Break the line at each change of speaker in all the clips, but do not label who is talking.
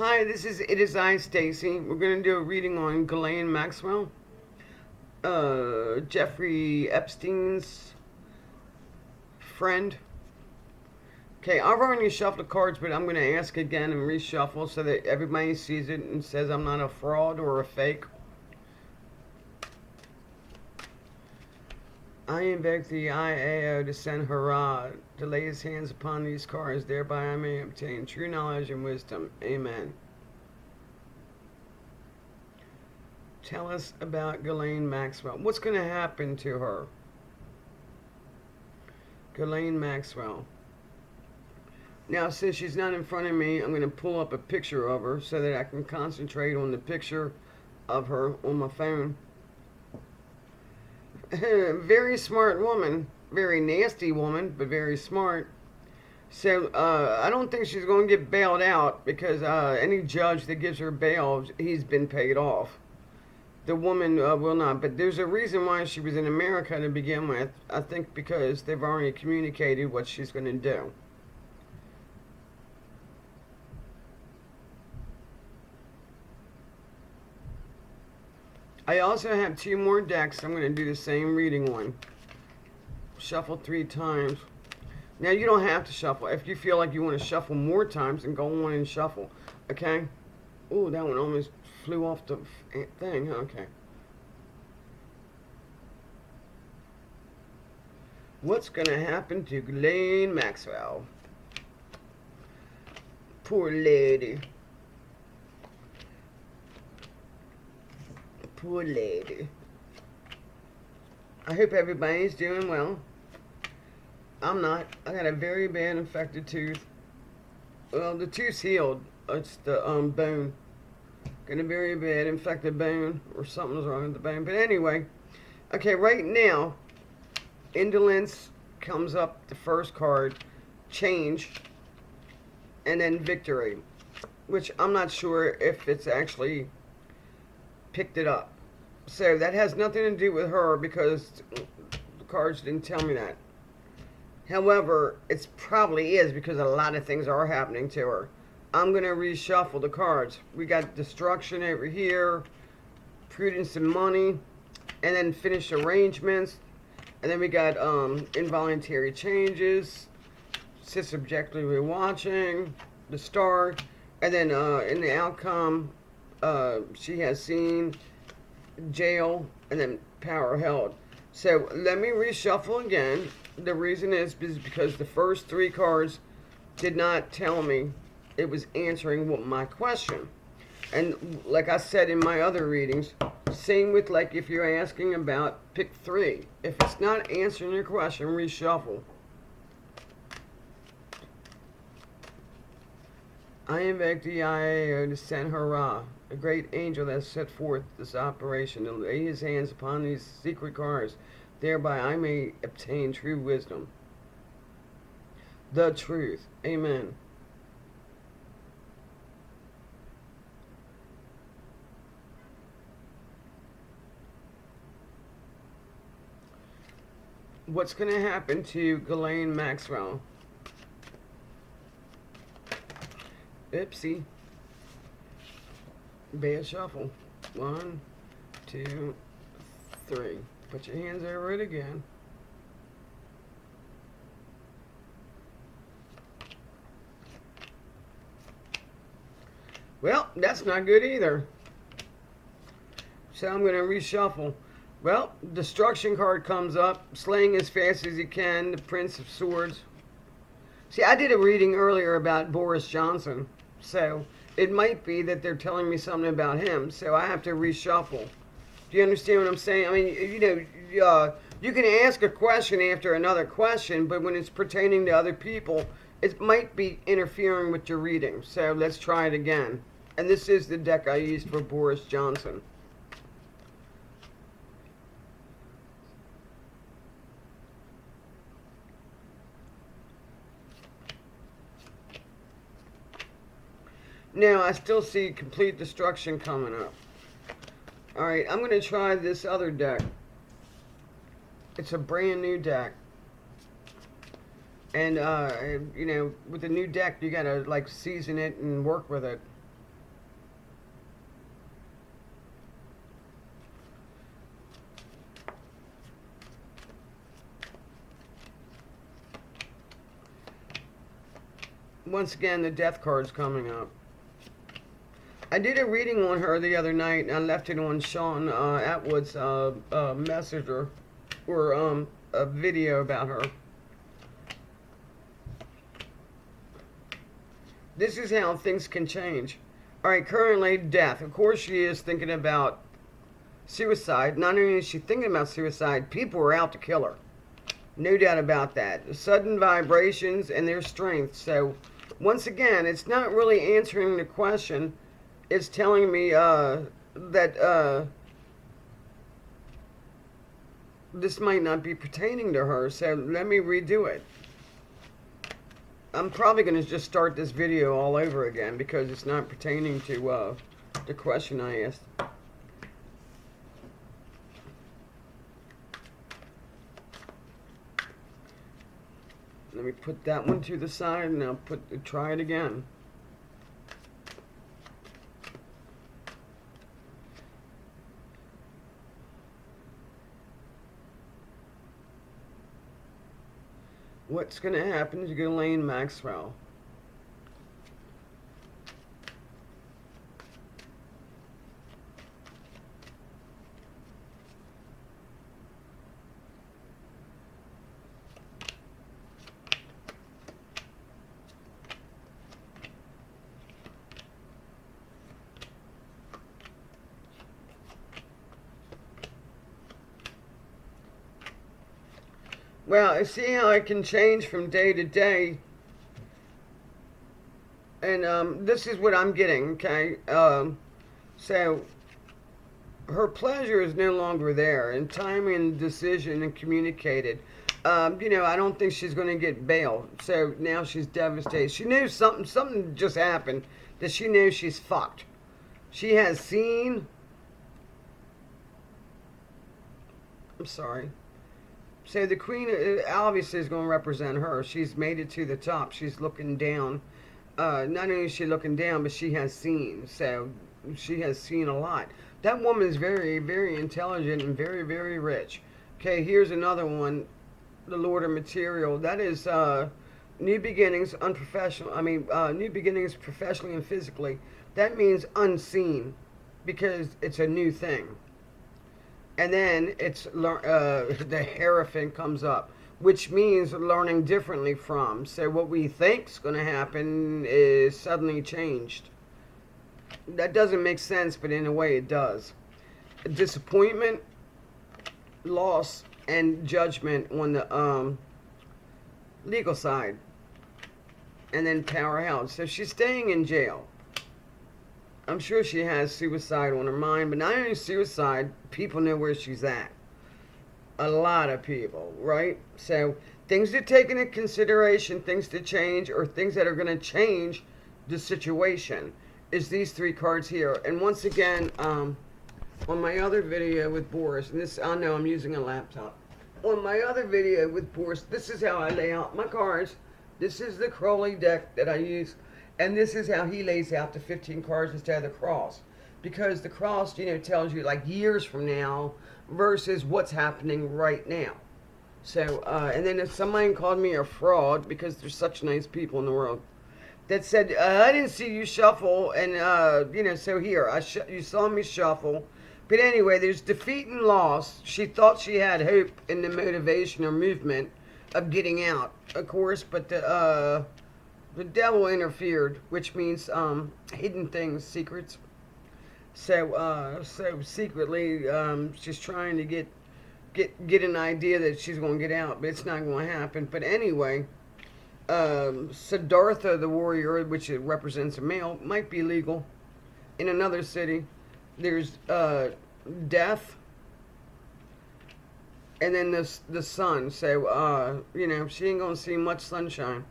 Hi, it is I, Stacy. We're gonna do a reading on Ghislaine Maxwell, Jeffrey Epstein's friend. Okay, I've already shuffled the cards, but I'm gonna ask again and reshuffle so that everybody sees it and says I'm not a fraud or a fake. I invoke the IAO to send hurrah, to lay his hands upon these cards, thereby I may obtain true knowledge and wisdom. Amen. Tell us about Ghislaine Maxwell. What's going to happen to her? Ghislaine Maxwell. Now, since she's not in front of me, I'm going to pull up a picture of her so that I can concentrate on the picture of her on my phone. Very smart woman. Very nasty woman, but very smart. So, I don't think she's going to get bailed out because any judge that gives her bail, he's been paid off. The woman will not, but there's a reason why she was in America to begin with. I think because they've already communicated what she's going to do. I also have two more decks I'm going to do the same reading on. Shuffle 3 times. Now you don't have to shuffle. If you feel like you want to shuffle more times, then go on and shuffle. Okay? Ooh, that one almost flew off the thing. Okay. What's going to happen to Ghislaine Maxwell? Poor lady. Poor lady. I hope everybody's doing well. I'm not. I got a very bad infected tooth. Well, the tooth's healed. It's the bone. Got a very bad infected bone, or something's wrong with the bone. But anyway, okay, right now, indolence comes up the first card, change, and then victory, which I'm not sure if it's actually picked it up. So that has nothing to do with her because the cards didn't tell me that. However, it probably is because a lot of things are happening to her. I'm going to reshuffle the cards. We got destruction over here, prudence and money, and then finished arrangements. And then we got involuntary changes, subjectively watching, the star, and then in the outcome, she has seen jail and then power held. So let me reshuffle again. The reason is because the first 3 cards did not tell me it was answering what my question. And like I said in my other readings, same with like if you're asking about pick 3. If it's not answering your question, reshuffle. I invoke the IAO to send hurrah, a great angel that has set forth this operation to lay his hands upon these secret cards, thereby I may obtain true wisdom. The truth. Amen. What's going to happen to Ghislaine Maxwell? Oopsie. Bad shuffle. 1, 2, 3. Put your hands over it again. Well, that's not good either. So I'm going to reshuffle. Well, destruction card comes up. Slaying as fast as he can. The Prince of Swords. See, I did a reading earlier about Boris Johnson. So it might be that they're telling me something about him. So I have to reshuffle. Do you understand what I'm saying? I mean, you can ask a question after another question, but when it's pertaining to other people, it might be interfering with your reading. So let's try it again. And this is the deck I used for Boris Johnson. Now, I still see complete destruction coming up. Alright, I'm going to try this other deck. It's a brand new deck. And, with a new deck, you got to, like, season it and work with it. Once again, the death card's coming up. I did a reading on her the other night, and I left it on Sean Atwood's messenger, or a video about her. This is how things can change. All right, currently death. Of course, she is thinking about suicide. Not only is she thinking about suicide, people are out to kill her. No doubt about that. Sudden vibrations and their strength. So, once again, it's not really answering the question. It's telling me that this might not be pertaining to her. So, let me redo it. I'm probably going to just start this video all over again because it's not pertaining to the question I asked. Let me put that one to the side and I'll try it again. What's going to happen to Ghislaine Maxwell? Well, I see how it can change from day to day. And this is what I'm getting, okay? So, her pleasure is no longer there. And timing and decision and communicated. I don't think she's going to get bail. So, now she's devastated. She knew something just happened that she knows she's fucked. She has seen... I'm sorry. So the queen obviously is going to represent her. She's made it to the top. She's looking down. Not only is she looking down, but she has seen. So she has seen a lot. That woman is very, very intelligent and very, very rich. Okay, here's another one. The Lord of Material. That is new beginnings, unprofessional. New beginnings professionally and physically. That means unseen because it's a new thing. And then it's the Hierophant comes up, which means learning differently from. So what we think's going to happen is suddenly changed. That doesn't make sense, but in a way it does. Disappointment, loss, and judgment on the legal side. And then powerhouse. So she's staying in jail. I'm sure she has suicide on her mind, but not only suicide, people know where she's at. A lot of people, right? So, things to take into consideration, things to change, or things that are going to change the situation, is these three cards here. And once again, on my other video with Boris, and this, I know I'm using a laptop. On my other video with Boris, this is how I lay out my cards. This is the Crowley deck that I use. And this is how he lays out the 15 cards instead of the cross. Because the cross, tells you like years from now versus what's happening right now. So, and then if somebody called me a fraud, because there's such nice people in the world, that said, I didn't see you shuffle, and, so here, you saw me shuffle. But anyway, there's defeat and loss. She thought she had hope in the motivation or movement of getting out, of course, but the devil interfered, which means hidden things, secrets. So secretly, she's trying to get an idea that she's going to get out, but it's not going to happen. But anyway, Siddhartha, the warrior, which represents a male, might be legal in another city. There's death, and then the sun. So she ain't going to see much sunshine.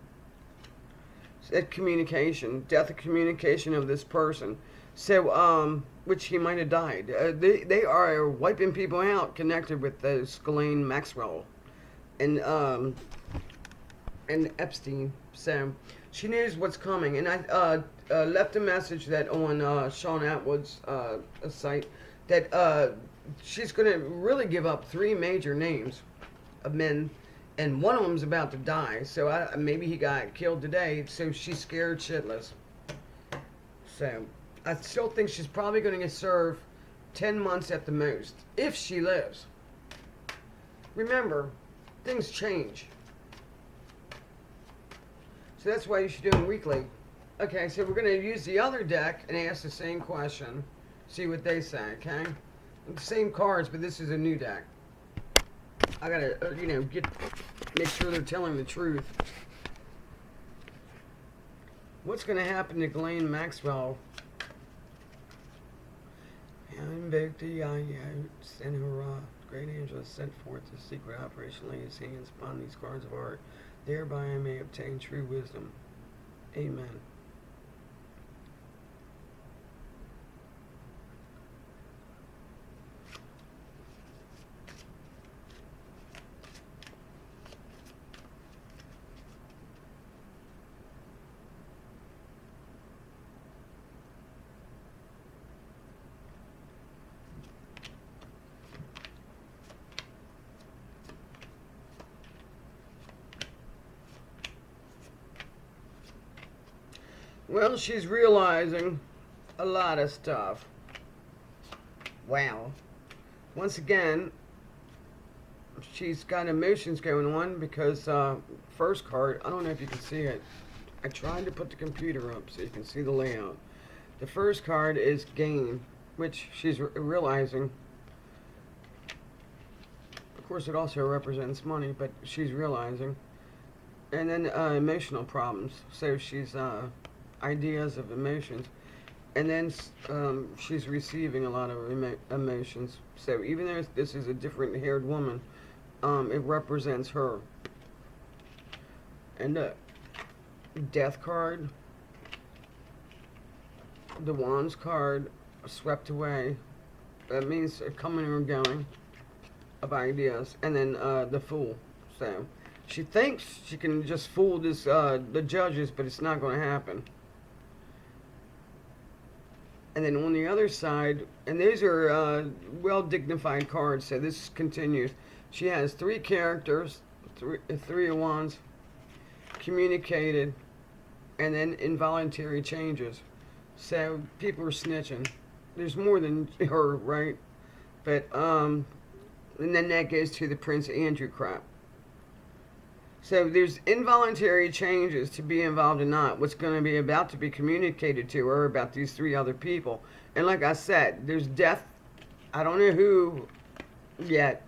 That communication, death of communication of this person. So, which he might have died. They are wiping people out connected with Ghislaine Maxwell and Epstein. So, she knows what's coming. And I left a message that on Sean Atwood's site that she's going to really give up 3 major names of men. and one of them's about to die. So maybe he got killed today. So she's scared shitless. So I still think she's probably going to serve 10 months at the most, if she lives. Remember, things change. So that's why you should do them weekly. Okay, so we're going to use the other deck and ask the same question. See what they say, okay? The same cards, but this is a new deck. I got to, make sure they're telling the truth. What's going to happen to Ghislaine Maxwell? I invoked the Yayotes and hurrah. Great angel has sent forth the secret operation, lay his hands upon these cards of art. Thereby I may obtain true wisdom. Amen. Well, she's realizing a lot of stuff. Wow. Once again, she's got emotions going on because first card, I don't know if you can see it. I tried to put the computer up so you can see the layout. The first card is gain, which she's realizing. Of course, it also represents money, but she's realizing. And then emotional problems. So she's ideas of emotions, and then she's receiving a lot of emotions. So even though this is a different haired woman, it represents her. And the death card, the wands card, swept away. That means a coming or going of ideas. And then the fool. So she thinks she can just fool this the judges, but it's not going to happen. And then on the other side, and these are well-dignified cards, so this continues. She has three characters, three of wands, communicated, and then involuntary changes. So people are snitching. There's more than her, right? But, and then that goes to the Prince Andrew crap. So there's involuntary changes to be involved in not what's going to be about to be communicated to her about these three other people. And like I said, there's death. I don't know who yet,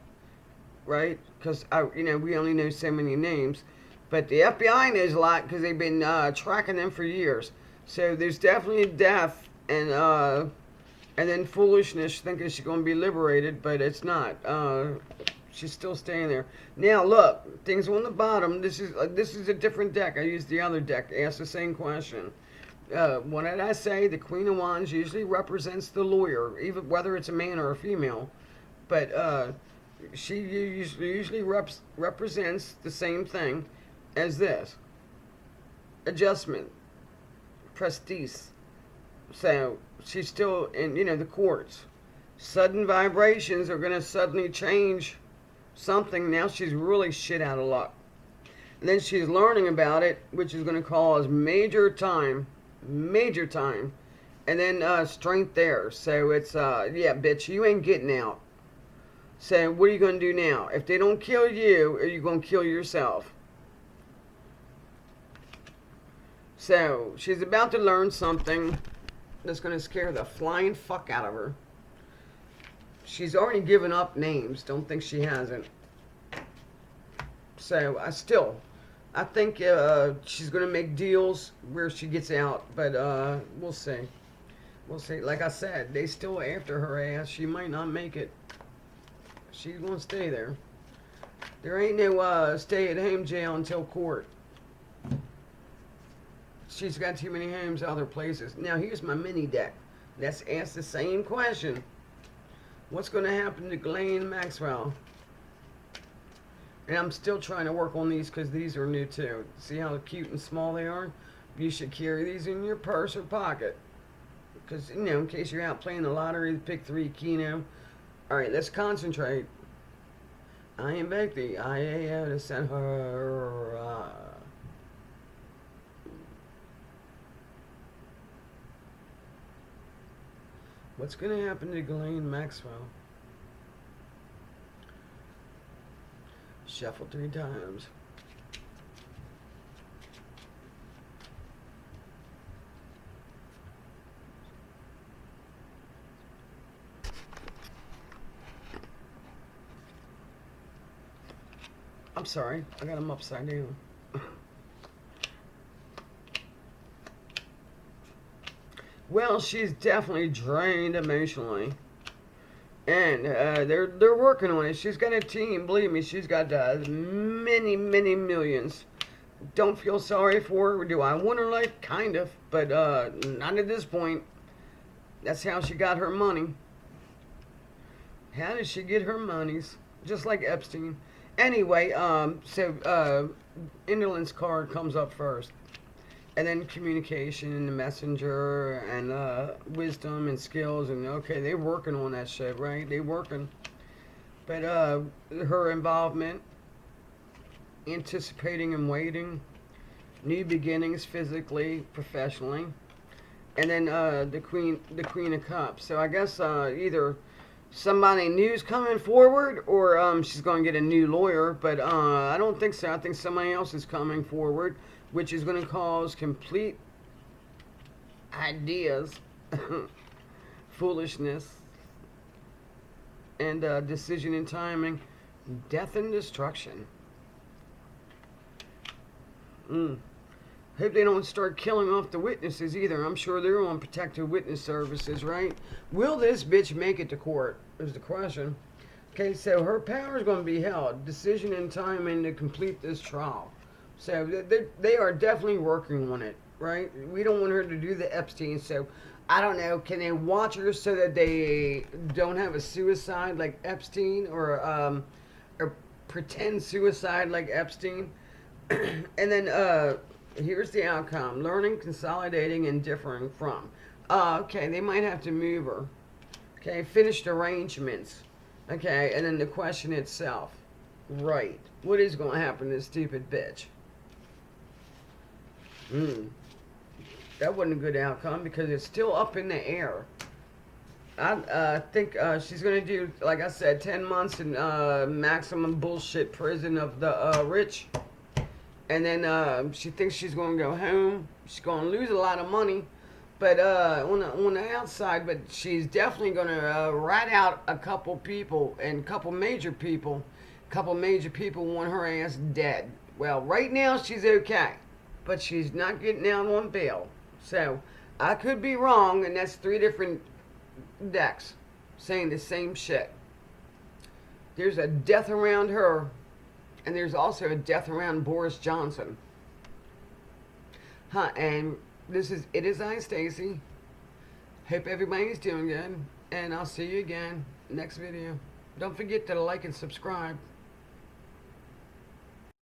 right? Because we only know so many names. But the FBI knows a lot because they've been tracking them for years. So there's definitely death and then foolishness, thinking she's going to be liberated, but it's not. She's still staying there. Now look, things on the bottom. This is a different deck. I used the other deck. Ask the same question. What did I say? The Queen of Wands usually represents the lawyer, even whether it's a man or a female. But she usually represents the same thing as this. Adjustment. Prestige. So she's still in, the courts. Sudden vibrations are going to suddenly change something. Now she's really shit out of luck. And then she's learning about it, which is going to cause major time. And then strength there. So it's, yeah, bitch, you ain't getting out. So what are you going to do now? If they don't kill you, are you going to kill yourself? So she's about to learn something that's going to scare the flying fuck out of her. She's already given up names. Don't think she hasn't. So I think she's going to make deals where she gets out. But we'll see. We'll see. Like I said, they still after her ass. She might not make it. She's going to stay there. There ain't no stay-at-home jail until court. She's got too many homes other places. Now here's my mini deck. Let's ask the same question. What's going to happen to Ghislaine Maxwell? And I'm still trying to work on these because these are new too. See how cute and small they are? You should carry these in your purse or pocket. Because, in case you're out playing the lottery, pick 3 Keno. Alright, let's concentrate. I invoke the IAO to send her. What's going to happen to Ghislaine Maxwell? Shuffle 3 times. I'm sorry, I got them upside down. Well, she's definitely drained emotionally, and they're working on it. She's got a team. Believe me, she's got many millions. Don't feel sorry for her. Do I want her life? Kind of, but not at this point. That's how she got her money. How did she get her monies? Just like Epstein. Anyway, Indolence card comes up first. And then communication and the messenger and wisdom and skills. And okay, they're working on that shit, right? They're working. But her involvement, anticipating and waiting, new beginnings physically, professionally. And then the Queen of Cups. So I guess either somebody new's coming forward, or she's going to get a new lawyer. But I don't think so. I think somebody else is coming forward, which is going to cause complete ideas, foolishness, and decision and timing, death and destruction. Hope they don't start killing off the witnesses either. I'm sure they're on protected witness services, right? Will this bitch make it to court is the question. Okay, so her power is going to be held. Decision and timing to complete this trial. So they are definitely working on it, right? We don't want her to do the Epstein, so I don't know. Can they watch her so that they don't have a suicide like Epstein, or pretend suicide like Epstein? And then here's the outcome: learning, consolidating, and differing from. Okay, they might have to move her. Okay, finished arrangements. Okay, and then the question itself. Right. What is going to happen to this stupid bitch? That wasn't a good outcome because it's still up in the air. I think she's going to do, like I said, 10 months in maximum bullshit prison of the rich. And then she thinks she's going to go home. She's going to lose a lot of money. But on the outside, but she's definitely going to rat out a couple people and a couple major people. A couple major people want her ass dead. Well, right now she's okay. But she's not getting out on bail. So, I could be wrong, and that's 3 different decks saying the same shit. There's a death around her, and there's also a death around Boris Johnson. And it is I, Stacy. Hope everybody's doing good, and I'll see you again next video. Don't forget to like and subscribe.